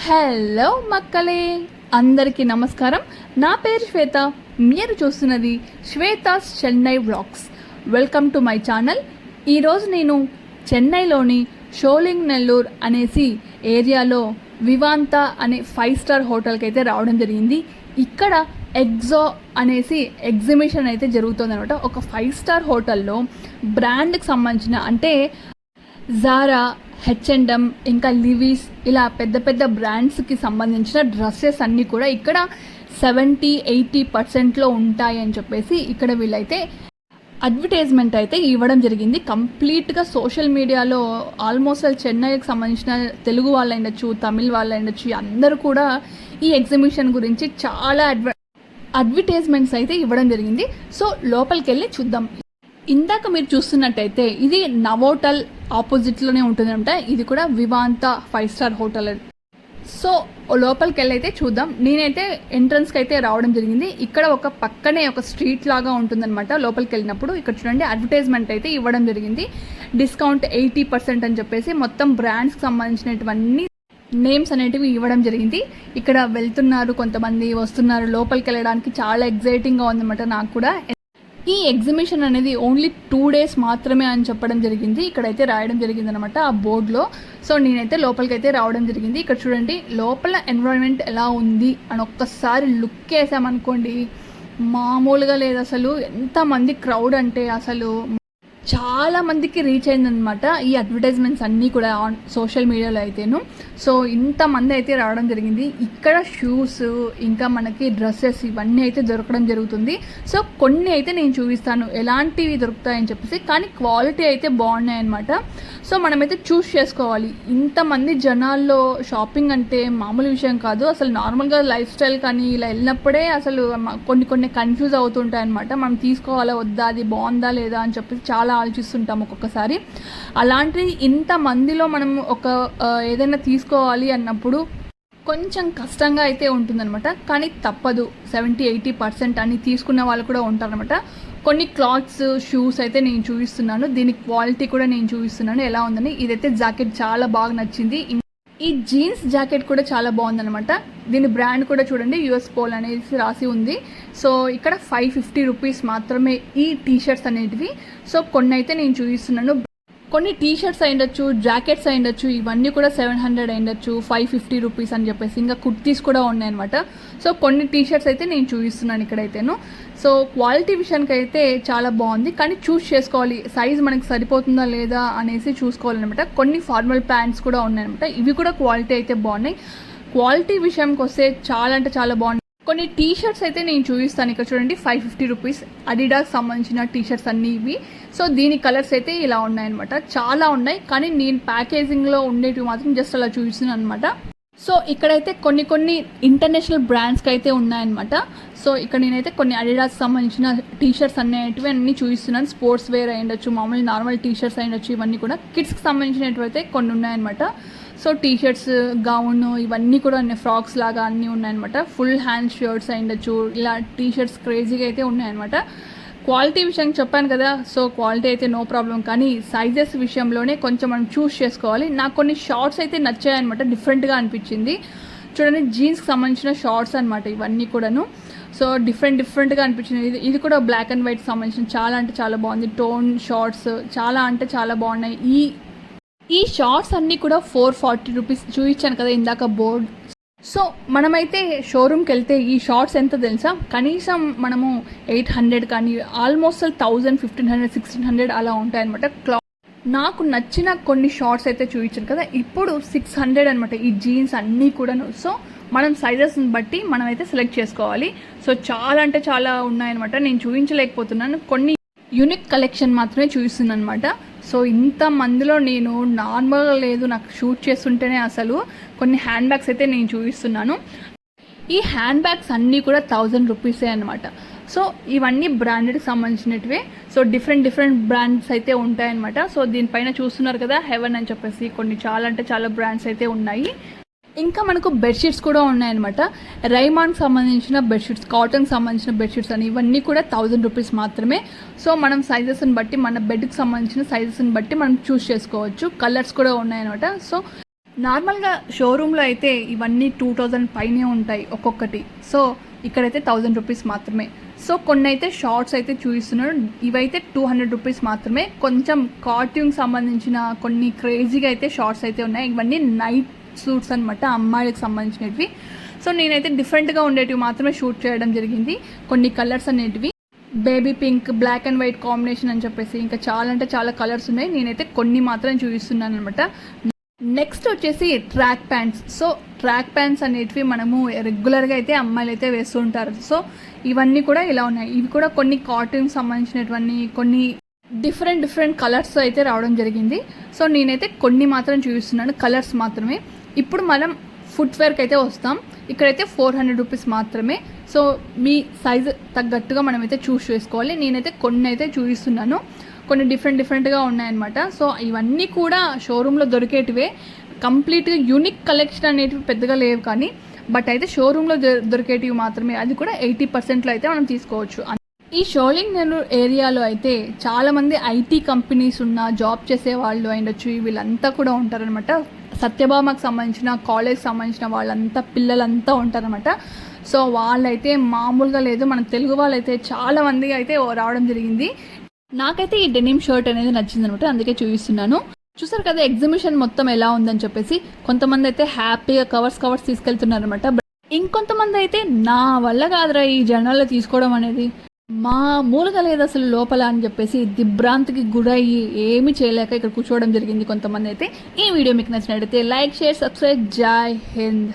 Hello మక్కలే, అందరికీ నమస్కారం. నా పేరు శ్వేత. మీరు చూస్తున్నది Shweta's Chennai vlogs. Welcome to my channel. ఈరోజు నేను చెన్నైలోని షోలింగ్ నెల్లూర్ అనేసి ఏరియాలో వివాంతా అనే 5 స్టార్ హోటల్కి అయితే రావడం జరిగింది. ఇక్కడ ఎగ్జో అనేసి ఎగ్జిబిషన్ అయితే జరుగుతుంది అనమాట. ఒక 5 స్టార్ హోటల్లో బ్రాండ్కి సంబంధించిన అంటే జారా, H&M, ఇంకా లివీస్, ఇలా పెద్ద పెద్ద బ్రాండ్స్కి సంబంధించిన డ్రెస్సెస్ అన్నీ కూడా ఇక్కడ 70-80% ఉంటాయి అని చెప్పేసి ఇక్కడ వీళ్ళైతే అడ్వర్టైజ్మెంట్ అయితే ఇవ్వడం జరిగింది. కంప్లీట్గా సోషల్ మీడియాలో ఆల్మోస్ట్ చెన్నైకి సంబంధించిన తెలుగు వాళ్ళు అయినచ్చు, తమిళ్ వాళ్ళు అయినచ్చు, అందరూ కూడా ఈ ఎగ్జిబిషన్ గురించి చాలా అడ్వర్టైజ్మెంట్స్ అయితే ఇవ్వడం జరిగింది. సో లోపలికి వెళ్ళి చూద్దాం. ఇందాక మీరు చూస్తున్నట్టయితే ఇది నవోటల్ ఆపోజిట్లోనే ఉంటుందంట. ఇది కూడా వివాంతా 5 స్టార్ హోటల్. సో లోపలికి వెళ్ళి అయితే చూద్దాం. నేనైతే ఎంట్రన్స్కి అయితే రావడం జరిగింది. ఇక్కడ ఒక పక్కనే ఒక స్ట్రీట్ లాగా ఉంటుందన్నమాట. లోపలికి వెళ్ళినప్పుడు ఇక్కడ చూడండి అడ్వర్టైజ్మెంట్ అయితే ఇవ్వడం జరిగింది. డిస్కౌంట్ 80% అని చెప్పేసి మొత్తం బ్రాండ్స్కి సంబంధించినటువంటి నేమ్స్ అనేటివి ఇవ్వడం జరిగింది. ఇక్కడ వెళ్తున్నారు, కొంతమంది వస్తున్నారు. లోపలికి వెళ్ళడానికి చాలా ఎగ్జైటింగ్గా ఉందన్నమాట నాకు కూడా. ఈ ఎగ్జిబిషన్ అనేది ఓన్లీ 2 days మాత్రమే అని చెప్పడం జరిగింది. ఇక్కడైతే రాయడం జరిగింది అనమాట ఆ బోర్డులో. సో నేనైతే లోపలికి అయితే రావడం జరిగింది. ఇక్కడ చూడండి లోపల ఎన్విరాన్మెంట్ ఎలా ఉంది అని ఒక్కసారి లుక్ వేసామనుకోండి, మామూలుగా లేదు అసలు. ఎంతమంది క్రౌడ్ అంటే అసలు చాలా మందికి రీచ్ అయిందనమాట ఈ అడ్వర్టైజ్మెంట్స్ అన్నీ కూడా సోషల్ మీడియాలో అయితేను. సో ఇంతమంది అయితే రావడం జరిగింది. ఇక్కడ షూస్, ఇంకా మనకి డ్రెస్సెస్ ఇవన్నీ అయితే దొరకడం జరుగుతుంది. సో కొన్ని అయితే నేను చూపిస్తాను ఎలాంటివి దొరుకుతాయని చెప్పేసి, కానీ క్వాలిటీ అయితే బాగున్నాయి అనమాట. సో మనమైతే చూస్ చేసుకోవాలి. ఇంతమంది జనాల్లో షాపింగ్ అంటే మామూలు విషయం కాదు. అసలు నార్మల్గా లైఫ్ స్టైల్ కానీ ఇలా వెళ్ళినప్పుడే అసలు కొన్ని కన్ఫ్యూజ్ అవుతుంటాయి అనమాట. మనం తీసుకోవాలా వద్దా, అది బాగుందా లేదా అని చెప్పేసి చాలా ఆలోచిస్తుంటాం ఒక్కొక్కసారి. అలాంటి ఇంతమందిలో మనం ఏదైనా తీసుకోవాలి అన్నప్పుడు కొంచెం కష్టంగా అయితే ఉంటుందన్నమాట. కానీ తప్పదు, 70-80% అని తీసుకున్న వాళ్ళు కూడా ఉంటారనమాట. కొన్ని క్లాత్స్, షూస్ అయితే నేను చూపిస్తున్నాను. దీని క్వాలిటీ కూడా నేను చూపిస్తున్నాను ఎలా ఉందని. ఇదైతే జాకెట్ చాలా బాగా నచ్చింది. ఈ జీన్స్ జాకెట్ కూడా చాలా బాగుందనమాట. దీని బ్రాండ్ కూడా చూడండి, యుఎస్ పోల్ అనేసి రాసి ఉంది. సో ఇక్కడ 550 రూపీస్ మాత్రమే ఈ టీషర్ట్స్ అనేటివి. సో కొన్ని అయితే నేను చూపిస్తున్నాను. కొన్ని టీషర్ట్స్ అయ్యొచ్చు, జాకెట్స్ అయ్యొచ్చు, ఇవన్నీ కూడా 700 అయ్యొచ్చు, 550 రూపీస్ అని చెప్పేసి. ఇంకా కుర్తీస్ కూడా ఉన్నాయన్నమాట. సో కొన్ని టీషర్ట్స్ అయితే నేను చూపిస్తున్నాను ఇక్కడైతేను. సో క్వాలిటీ విషయానికి అయితే చాలా బాగుంది, కానీ చూస్ చేసుకోవాలి సైజ్ మనకి సరిపోతుందా లేదా అనేసి చూసుకోవాలన్నమాట. కొన్ని ఫార్మల్ ప్యాంట్స్ కూడా ఉన్నాయన్నమాట. ఇవి కూడా క్వాలిటీ అయితే బాగున్నాయి. క్వాలిటీ విషయానికి వస్తే చాలా అంటే చాలా బాగున్నాయి. కొన్ని టీషర్ట్స్ అయితే నేను చూపిస్తాను. ఇక్కడ చూడండి 550 రూపీస్ అడిడాస్ సంబంధించిన టీషర్ట్స్ అన్నీ ఇవి. సో దీని కలర్స్ అయితే ఇలా ఉన్నాయన్నమాట. చాలా ఉన్నాయి, కానీ నేను ప్యాకేజింగ్లో ఉండేటివి మాత్రం జస్ట్ అలా చూపిస్తున్నాను అనమాట. సో ఇక్కడైతే కొన్ని ఇంటర్నేషనల్ బ్రాండ్స్కి అయితే ఉన్నాయన్నమాట. సో ఇక్కడ నేనైతే కొన్ని అడిడాస్ సంబంధించిన టీషర్ట్స్ అన్నీ చూపిస్తున్నాను. స్పోర్ట్స్ వేర్ అయ్యొచ్చు, మామూలు నార్మల్ టీషర్ట్స్ అయ్యొచ్చు, ఇవన్నీ కూడా కిడ్స్కి సంబంధించినవి అయితే కొన్ని ఉన్నాయన్నమాట. సో టీషర్ట్స్, గౌన్, ఇవన్నీ కూడా ఫ్రాక్స్ లాగా అన్నీ ఉన్నాయన్నమాట. ఫుల్ హ్యాండ్ షర్ట్స్ అయ్యొచ్చు, ఇలా టీషర్ట్స్ క్రేజీగా అయితే ఉన్నాయన్నమాట. క్వాలిటీ విషయం చెప్పాను కదా, సో క్వాలిటీ అయితే నో ప్రాబ్లం, కానీ సైజెస్ విషయంలోనే కొంచెం మనం చూస్ చేసుకోవాలి. నాకు కొన్ని షార్ట్స్ అయితే నచ్చాయన్నమాట, డిఫరెంట్గా అనిపించింది. చూడండి జీన్స్కి సంబంధించిన షార్ట్స్ అనమాట ఇవన్నీ కూడాను. సో డిఫరెంట్గా అనిపించింది. ఇది కూడా బ్లాక్ అండ్ వైట్ సంబంధించిన చాలా అంటే చాలా బాగుంది. టోన్ షార్ట్స్ చాలా అంటే చాలా బాగున్నాయి. ఈ షార్ట్స్ అన్నీ కూడా 440 రూపీస్ చూపించాను కదా ఇందాక బోర్డ్. సో మనమైతే షోరూమ్కి వెళ్తే ఈ షార్ట్స్ ఎంత తెలుసా, కనీసం మనము 800 కానీ ఆల్మోస్ట్ 1000, 1500, 1600 అలా ఉంటాయన్నమాట. నాకు నచ్చిన కొన్ని షార్ట్స్ అయితే చూపించాను కదా, ఇప్పుడు 600 అనమాట ఈ జీన్స్ అన్నీ కూడాను. సో మనం సైజెస్ని బట్టి మనమైతే సెలెక్ట్ చేసుకోవాలి. సో చాలా అంటే చాలా ఉన్నాయన్నమాట. నేను చూపించలేకపోతున్నాను, కొన్ని యూనిక్ కలెక్షన్ మాత్రమే చూపిస్తున్నాను అనమాట. సో ఇంతమందిలో నేను నార్మల్గా లేదు, నాకు షూట్ చేస్తుంటేనే అసలు కొన్ని హ్యాండ్ బ్యాగ్స్ అయితే నేను చూపిస్తున్నాను. ఈ హ్యాండ్ బ్యాగ్స్ అన్నీ కూడా 1000 రూపీసే అనమాట. సో ఇవన్నీ బ్రాండెడ్కి సంబంధించినటివే. సో డిఫరెంట్ బ్రాండ్స్ అయితే ఉంటాయన్నమాట. సో దీనిపైన చూస్తున్నారు కదా హెవెన్ అని చెప్పేసి, కొన్ని చాలా అంటే చాలా బ్రాండ్స్ అయితే ఉన్నాయి. ఇంకా మనకు బెడ్షీట్స్ కూడా ఉన్నాయన్నమాట. రైమాన్కి సంబంధించిన బెడ్షీట్స్, కాటన్కి సంబంధించిన బెడ్షీట్స్ అని ఇవన్నీ కూడా 1000 రూపీస్ మాత్రమే. సో మనం సైజెస్ని బట్టి, మన బెడ్కి సంబంధించిన సైజెస్ని బట్టి మనం చూస్ చేసుకోవచ్చు. కలర్స్ కూడా ఉన్నాయన్నమాట. సో నార్మల్గా షోరూంలో అయితే ఇవన్నీ 2000 పైనే ఉంటాయి ఒక్కొక్కటి. సో ఇక్కడైతే 1000 రూపీస్ మాత్రమే. సో కొన్ని అయితే షార్ట్స్ అయితే చూపిస్తున్నాడు, ఇవైతే 200 రూపీస్ మాత్రమే. కొంచెం కార్టూన్కి సంబంధించిన కొన్ని క్రేజీగా అయితే షార్ట్స్ అయితే ఉన్నాయి. ఇవన్నీ నైట్ సూట్స్ అనమాట, అమ్మాయిలకు సంబంధించినవి. సో నేనైతే డిఫరెంట్గా ఉండేటివి మాత్రమే షూట్ చేయడం జరిగింది. కొన్ని కలర్స్ అనేటివి baby pink, black and white combination అని చెప్పేసి ఇంకా చాలా అంటే చాలా కలర్స్ ఉన్నాయి. నేనైతే కొన్ని మాత్రం చూపిస్తున్నాను అనమాట. నెక్స్ట్ వచ్చేసి track pants. So track pants అనేటివి మనము రెగ్యులర్గా అయితే అమ్మాయిలు అయితే వేస్తూ ఉంటారు. సో ఇవన్నీ కూడా ఇలా ఉన్నాయి. ఇవి కూడా కొన్ని కాటన్కి సంబంధించినటువంటి కొన్ని డిఫరెంట్ కలర్స్ అయితే రావడం జరిగింది. సో నేనైతే కొన్ని మాత్రం చూపిస్తున్నాను, కలర్స్ మాత్రమే. ఇప్పుడు మనం ఫుట్వేర్కి అయితే వస్తాం. ఇక్కడైతే 400 రూపీస్ మాత్రమే. సో మీ సైజు తగ్గట్టుగా మనమైతే చూస్ చేసుకోవాలి. నేనైతే కొన్ని అయితే చూపిస్తున్నాను, కొన్ని డిఫరెంట్గా ఉన్నాయన్నమాట. సో ఇవన్నీ కూడా షోరూంలో దొరికేటివే. కంప్లీట్గా యూనిక్ కలెక్షన్ అనేటివి పెద్దగా లేవు, కానీ బట్ అయితే షోరూంలో దొరికేటివి మాత్రమే. అది కూడా 80%లో అయితే మనం తీసుకోవచ్చు. ఈ షోలింగ్ నెల్లూరు ఏరియాలో అయితే చాలామంది ఐటీ కంపెనీస్ ఉన్న జాబ్ చేసే వాళ్ళు అయ్యొచ్చు, వీళ్ళంతా కూడా ఉంటారనమాట. సత్యభామకు సంబంధించిన కాలేజ్కి సంబంధించిన వాళ్ళంతా పిల్లలంతా ఉంటారనమాట. సో వాళ్ళైతే మామూలుగా లేదు, మన తెలుగు వాళ్ళైతే చాలామంది అయితే రావడం జరిగింది. నాకైతే ఈ డెనిమ్ షర్ట్ అనేది నచ్చిందనమాట, అందుకే చూపిస్తున్నాను. చూసారు కదా ఎగ్జిబిషన్ మొత్తం ఎలా ఉందని చెప్పేసి. కొంతమంది అయితే హ్యాపీగా కవర్స్ తీసుకెళ్తున్నారనమాట. ఇంకొంతమంది అయితే నా వల్ల కాదురా ఈ జనాల్లో తీసుకోవడం అనేది, మామూలుగా లేదు అసలు లోపల అని చెప్పేసి దిగ్భ్రాంతికి గురయ్యి ఏమీ చేయలేక ఇక్కడ కూర్చోవడం జరిగింది కొంతమంది అయితే. ఈ వీడియో మీకు నచ్చినట్టయితే లైక్, షేర్, సబ్స్క్రైబ్. జై హింద్.